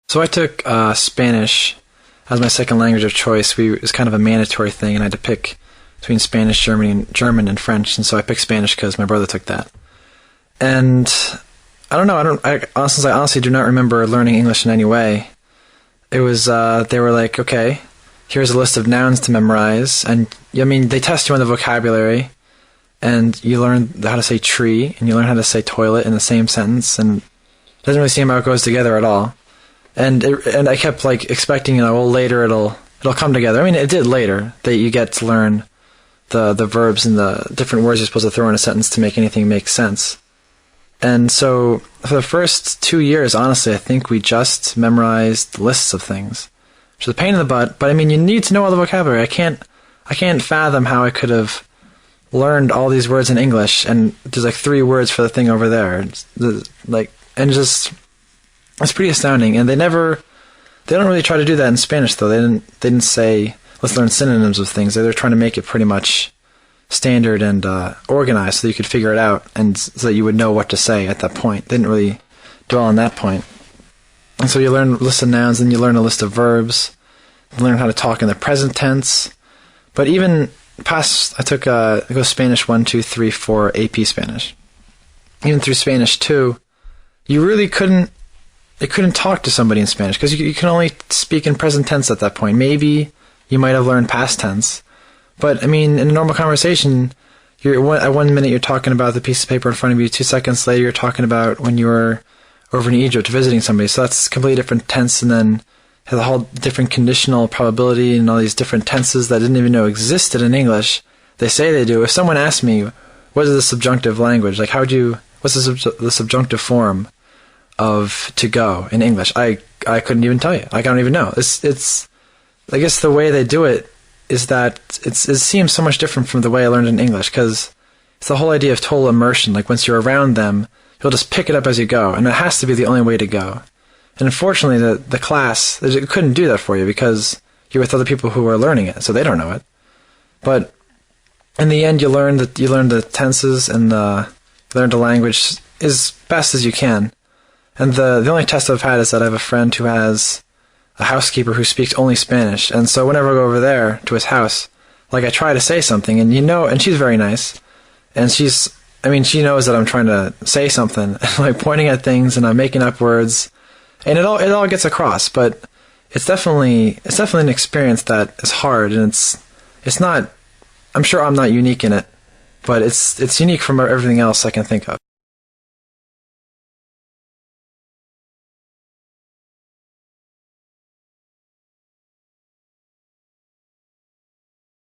So I took Spanish as my second language of choice. It was kind of a mandatory thing, and I had to pick between Spanish, German, and French. And so I picked Spanish because my brother took that. And I don't know. I honestly do not remember learning English in any way. It was they were like, okay, here's a list of nouns to memorize, and I mean they test you on the vocabulary, and you learn how to say tree, and you learn how to say toilet in the same sentence, and it doesn't really seem how it goes together at all. And I kept like expecting, well, later it'll come together. I mean, it did later that you get to learn the verbs and the different words you're supposed to throw in a sentence to make anything make sense. And so for the first 2 years, honestly, I think we just memorized lists of things, which is a pain in the butt. But I mean, you need to know all the vocabulary. I can't fathom how I could have learned all these words in English, and there's like 3 words for the thing over there. It's pretty astounding. And they don't really try to do that in Spanish, though. They didn't say, let's learn synonyms of things. They're trying to make it pretty much standard and organized so you could figure it out, and so that you would know what to say at that point. They didn't really dwell on that point. And so you learn a list of nouns, and you learn a list of verbs. You learn how to talk in the present tense. But even past, I go Spanish 1, 2, 3, 4, AP Spanish. Even through Spanish 2, you really couldn't talk to somebody in Spanish, because you can only speak in present tense at that point. Maybe you might have learned past tense. But, I mean, in a normal conversation, at 1 minute you're talking about the piece of paper in front of you, 2 seconds later you're talking about when you were over in Egypt visiting somebody. So that's a completely different tense, and then has a whole different conditional probability and all these different tenses that I didn't even know existed in English. They say they do. If someone asked me, what is the subjunctive language? Like, what's the subjunctive form of to go in English? I couldn't even tell you. I don't even know. It's I guess the way they do it is that it seems so much different from the way I learned in English, because it's the whole idea of total immersion. Like, once you're around them, you'll just pick it up as you go, and it has to be the only way to go. And unfortunately, the class, it couldn't do that for you, because you're with other people who are learning it, so they don't know it. But in the end, you learn the tenses, and you learn the language as best as you can. And the only test I've had is that I have a friend who has a housekeeper who speaks only Spanish, and so whenever I go over there to his house, like, I try to say something, and she's very nice, and she knows that I'm trying to say something, like pointing at things, and I'm making up words, and it all gets across. But it's definitely an experience that is hard, and it's not. I'm sure I'm not unique in it, but it's unique from everything else I can think of.